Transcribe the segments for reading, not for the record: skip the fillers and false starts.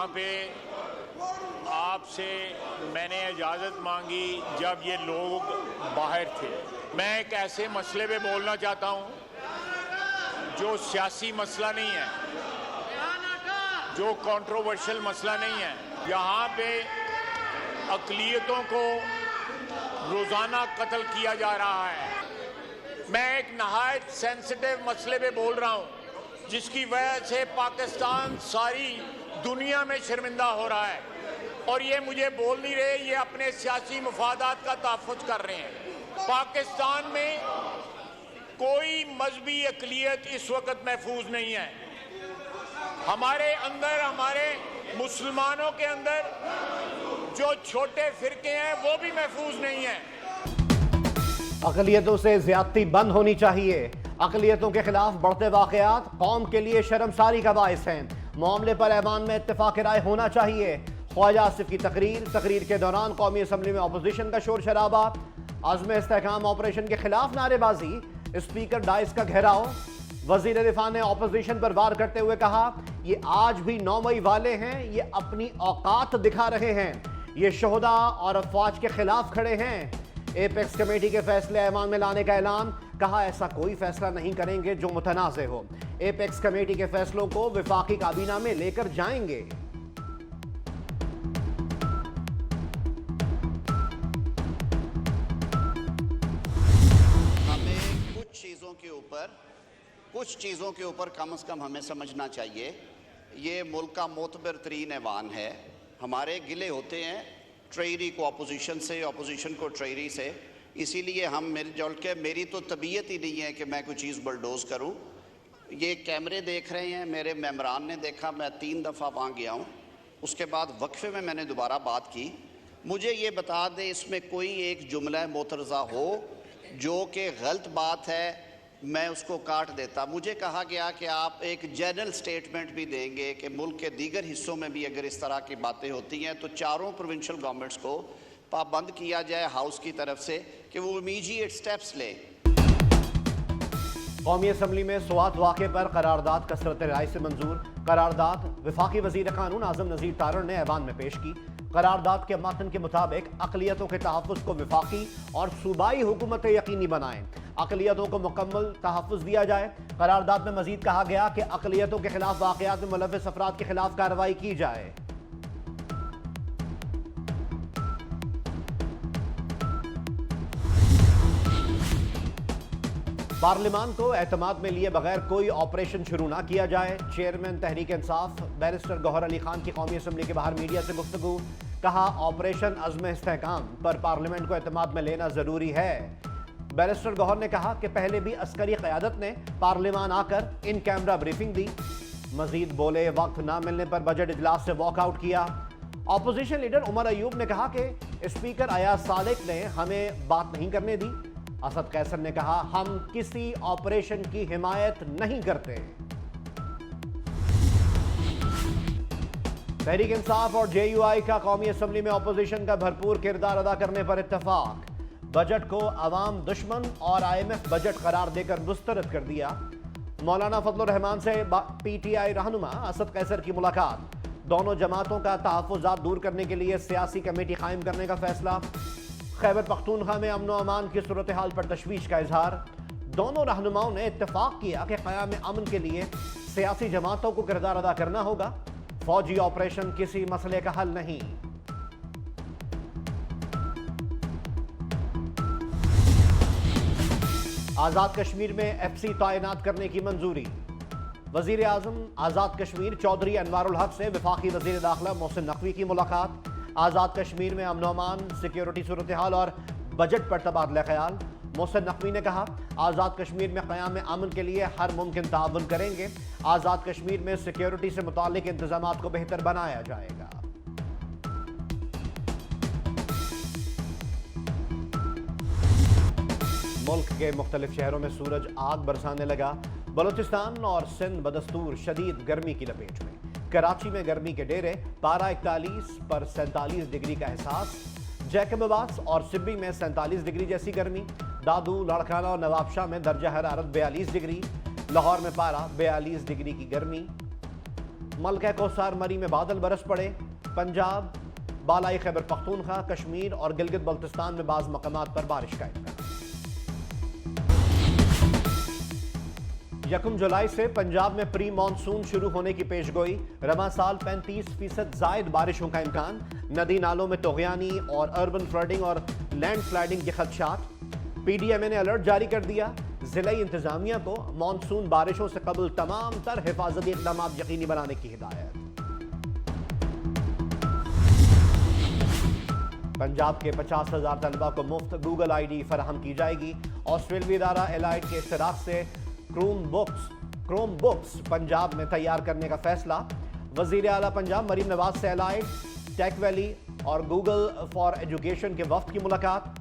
یہاں پہ آپ سے میں نے اجازت مانگی جب یہ لوگ باہر تھے. میں ایک ایسے مسئلے پہ بولنا چاہتا ہوں جو سیاسی مسئلہ نہیں ہے, جو کنٹروورشل مسئلہ نہیں ہے. یہاں پہ اقلیتوں کو روزانہ قتل کیا جا رہا ہے. میں ایک نہایت سینسٹیو مسئلے پہ بول رہا ہوں جس کی وجہ سے پاکستان ساری دنیا میں شرمندہ ہو رہا ہے, اور یہ مجھے بول نہیں رہے, یہ اپنے سیاسی مفادات کا تحفظ کر رہے ہیں. پاکستان میں کوئی مذہبی اقلیت اس وقت محفوظ نہیں ہے. ہمارے اندر, ہمارے مسلمانوں کے اندر جو چھوٹے فرقے ہیں وہ بھی محفوظ نہیں ہیں. اقلیتوں سے زیادتی بند ہونی چاہیے. اقلیتوں کے خلاف بڑھتے واقعات قوم کے لیے شرمساری کا باعث ہیں. معاملے پر ایوان میں اتفاق رائے ہونا چاہیے. خواجہ آصف کی تقریر کے دوران قومی اسمبلی میں اپوزیشن کا شور شرابہ, عزم استحکام آپریشن کے خلاف نعرے بازی, اسپیکر ڈائس کا گھیراؤ. وزیر دفاع نے اپوزیشن پر وار کرتے ہوئے کہا یہ آج بھی 9 مئی والے ہیں, یہ اپنی اوقات دکھا رہے ہیں, یہ شہداء اور افواج کے خلاف کھڑے ہیں. ایپیکس کمیٹی کے فیصلے ایوان میں لانے کا اعلان, کہا ایسا کوئی فیصلہ نہیں کریں گے جو متنازع ہو. ایپیکس کمیٹی کے فیصلوں کو وفاقی کابینہ میں لے کر جائیں گے. کچھ چیزوں کے اوپر کم از کم ہمیں سمجھنا چاہیے. یہ ملک کا معتبر ترین ایوان ہے. ہمارے گلے ہوتے ہیں ٹریری کو اپوزیشن سے, اپوزیشن کو ٹریری سے. اسی لیے ہم مل جل کے, میری تو طبیعت ہی نہیں ہے کہ میں کوئی چیز بلڈوز کروں. یہ کیمرے دیکھ رہے ہیں, میرے ممبران نے دیکھا, میں 3 دفعہ وہاں گیا ہوں. اس کے بعد وقفے میں نے دوبارہ بات کی. مجھے یہ بتا دیں اس میں کوئی ایک جملہ معترضہ ہو جو کہ غلط بات ہے, میں اس کو کاٹ دیتا. مجھے کہا گیا کہ آپ ایک جنرل سٹیٹمنٹ بھی دیں گے کہ ملک کے دیگر حصوں میں بھی اگر اس طرح کی باتیں ہوتی ہیں تو چاروں پروونشل گورنمنٹس کو پابند کیا جائے ہاؤس کی طرف سے کہ وہ امیجیٹ سٹیپس لیں. قومی اسمبلی میں سوات واقعے پر قرارداد کثرت رائے سے منظور. قرارداد وفاقی وزیر قانون اعظم نذیر تارڑ نے ایوان میں پیش کی. قرارداد کے متن کے مطابق اقلیتوں کے تحفظ کو وفاقی اور صوبائی حکومتیں یقینی بنائیں. اقلیتوں کو مکمل تحفظ دیا جائے. قرارداد میں مزید کہا گیا کہ اقلیتوں کے خلاف واقعات میں ملوث افراد کے خلاف کارروائی کی جائے. پارلیمان کو اعتماد میں لیے بغیر کوئی آپریشن شروع نہ کیا جائے. چیئرمین تحریک انصاف بیرسٹر گوہر علی خان کی قومی اسمبلی کے باہر میڈیا سے گفتگو, کہا آپریشن عزم استحکام پر پارلیمنٹ کو اعتماد میں لینا ضروری ہے. بیرسٹر گوہر نے کہا کہ پہلے بھی عسکری قیادت نے پارلیمان آ کر ان کیمرہ بریفنگ دی. مزید بولے, وقت نہ ملنے پر بجٹ اجلاس سے واک آؤٹ کیا. اپوزیشن لیڈر عمر ایوب نے کہا کہ اسپیکر ایاز صادق نے ہمیں بات نہیں کرنے دی. اسد قیصر نے کہا ہم کسی آپریشن کی حمایت نہیں کرتے. تحریک انصاف اور جے یو آئی کا قومی اسمبلی میں اپوزیشن کا بھرپور کردار ادا کرنے پر اتفاق. بجٹ کو عوام دشمن اور IMF بجٹ قرار دے کر مسترد کر دیا. مولانا فضل الرحمان سے پی ٹی آئی رہنما اسد قیصر کی ملاقات. دونوں جماعتوں کا تحفظات دور کرنے کے لیے سیاسی کمیٹی قائم کرنے کا فیصلہ. خیبر پختونخوا میں امن و امان کی صورتحال پر تشویش کا اظہار. دونوں رہنماؤں نے اتفاق کیا کہ قیام امن کے لیے سیاسی جماعتوں کو کردار ادا کرنا ہوگا. فوجی آپریشن کسی مسئلے کا حل نہیں. آزاد کشمیر میں FC تعینات کرنے کی منظوری. وزیر اعظم آزاد کشمیر چودھری انوار الحق سے وفاقی وزیر داخلہ محسن نقوی کی ملاقات. آزاد کشمیر میں امن و امان, سیکیورٹی صورتحال اور بجٹ پر تبادلہ خیال. محسن نقوی نے کہا آزاد کشمیر میں قیام امن کے لیے ہر ممکن تعاون کریں گے. آزاد کشمیر میں سیکیورٹی سے متعلق انتظامات کو بہتر بنایا جائے گا. ملک کے مختلف شہروں میں سورج آگ برسانے لگا. بلوچستان اور سندھ بدستور شدید گرمی کی لپیٹ میں. کراچی میں گرمی کے ڈیرے, پارہ 41 پر 47 ڈگری کا احساس. جیکب آباد اور سبی میں 47 ڈگری جیسی گرمی. دادو, لاڑکانہ اور نواب شاہ میں درجہ حرارت 42 ڈگری. لاہور میں پارہ 42 ڈگری کی گرمی. ملکہ کوثر مری میں بادل برس پڑے. پنجاب، بالائی خیبر پختونخوا، کشمیر اور گلگت بلتستان میں بعض مقامات پر بارش کا امکان. 1 جولائی سے پنجاب میں پری مانسون شروع ہونے کی پیش گوئی. رواں سال 35% زائد بارشوں کا امکان. ندی نالوں میں طغیانی اور اربن فلڈنگ اور لینڈ سلائڈنگ کے خدشات. پی ڈی ایم اے نے الرٹ جاری کر دیا. ضلعی انتظامیہ کو مانسون بارشوں سے قبل تمام تر حفاظتی اقدامات یقینی بنانے کی ہدایت. پنجاب کے 50,000 طلبہ کو مفت گوگل آئی ڈی فراہم کی جائے گی. آسٹریلوی ادارہ ایلائٹ کے اشتراک سے کروم بکس پنجاب میں تیار کرنے کا فیصلہ. وزیر اعلیٰ پنجاب مریم نواز سے ایلائٹ، ٹیک ویلی اور گوگل فار ایجوکیشن کے وفد کی ملاقات.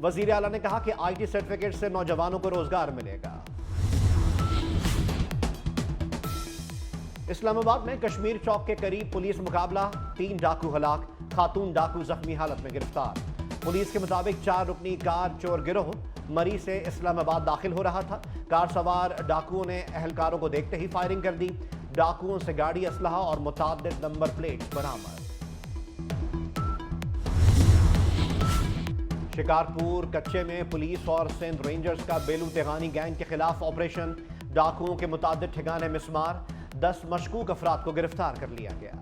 وزیر اعلیٰ نے کہا کہ آئی ٹی سرٹیفکیٹ سے نوجوانوں کو روزگار ملے گا. اسلام آباد میں کشمیر چوک کے قریب پولیس مقابلہ، 3 ڈاکو ہلاک، خاتون ڈاکو زخمی حالت میں گرفتار. پولیس کے مطابق 4 رکنی کار چور گروہ مری سے اسلام آباد داخل ہو رہا تھا. کار سوار ڈاکوؤں نے اہلکاروں کو دیکھتے ہی فائرنگ کر دی. ڈاکوؤں سے گاڑی، اسلحہ اور متعدد نمبر پلیٹ برآمد. شکارپور کچے میں پولیس اور سندھ رینجرز کا بیلو تیغانی گینگ کے خلاف آپریشن. ڈاکوؤں کے متعدد ٹھکانے مسمار. 10 مشکوک افراد کو گرفتار کر لیا گیا.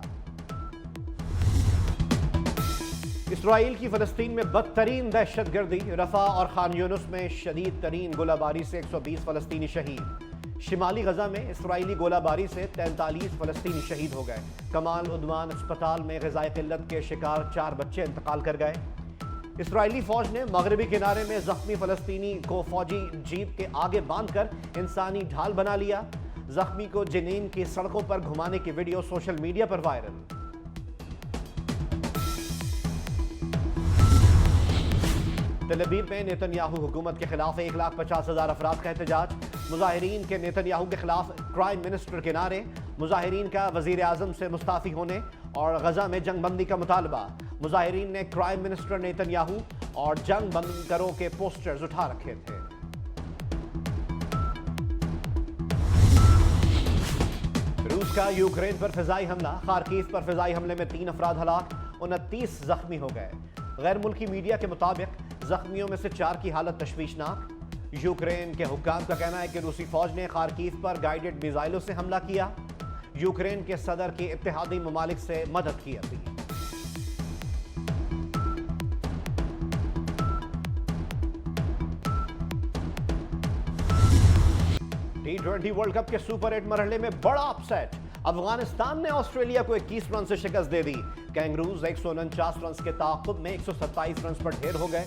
اسرائیل کی فلسطین میں بدترین دہشت گردی. رفح اور خان یونس میں شدید ترین گولہ باری سے 120 فلسطینی شہید. شمالی غزہ میں اسرائیلی گولہ باری سے 43 فلسطینی شہید ہو گئے. کمال عدوان اسپتال میں غذائی قلت کے شکار 4 بچے انتقال کر گئے. اسرائیلی فوج نے مغربی کنارے میں زخمی فلسطینی کو فوجی جیپ کے آگے باندھ کر انسانی ڈھال بنا لیا. زخمی کو جنین کی سڑکوں پر گھمانے کی ویڈیو سوشل میڈیا پر وائرل. تل ابیب میں نیتن یاہو حکومت کے خلاف 1,50,000 افراد کا احتجاج. مظاہرین کے نیتن یاہو کے خلاف پرائم منسٹر کے نعرے. مظاہرین کا وزیر اعظم سے مستعفی ہونے اور غزہ میں جنگ بندی کا مطالبہ. مظاہرین نے پرائم منسٹر نیتن یاہو اور جنگ بند کرو کے پوسٹرز اٹھا رکھے تھے. روس کا یوکرین پر فضائی حملہ. خارکیف پر فضائی حملے میں 3 افراد ہلاک، 29 زخمی ہو گئے. غیر ملکی میڈیا کے مطابق زخمیوں میں سے 4 کی حالت تشویشناک. یوکرین کے حکام کا کہنا ہے کہ روسی فوج نے خارکیف پر گائیڈڈ میزائلوں سے حملہ کیا. یوکرین کے صدر کی اتحادی ممالک سے مدد کی اپیل. T20 ورلڈ کپ کے سپر 8 مرحلے میں بڑا اپسیٹ. افغانستان نے آسٹریلیا کو 21 رن سے شکست دے دی. کینگروز 149 رنز کے تعاقب میں 127 رنز پر ڈھیر ہو گئے.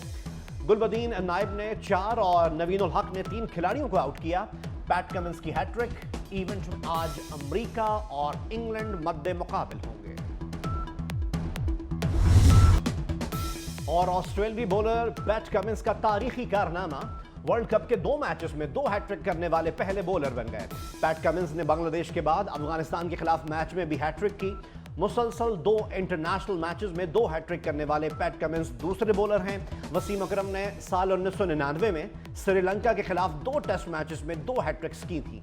گلبدین نائب نے 4 اور نوین الحق نے 3 کھلاڑیوں کو آؤٹ کیا. پیٹ کمنس کی ہیٹ ٹرک. ایونٹ میں آج امریکہ اور انگلینڈ مد مقابل ہوں گے. اور آسٹریلوی بولر پیٹ کمنس کا تاریخی کارنامہ. ورلڈ کپ کے 2 میچز میں 2 ہیٹ ٹرک کرنے والے پہلے بولر بن گئے. پیٹ کمنس نے بنگلہ دیش کے بعد افغانستان کے خلاف میچ میں بھی ہیٹ ٹرک کی. مسلسل 2 انٹرنیشنل میچز میں 2 ہیٹ ٹرک کرنے والے پیٹ کمنس دوسرے بولر ہیں. وسیم اکرم نے سال 1999 میں سری لنکا کے خلاف 2 ٹیسٹ میچز میں 2 ہیٹ ٹرکس کی تھیں.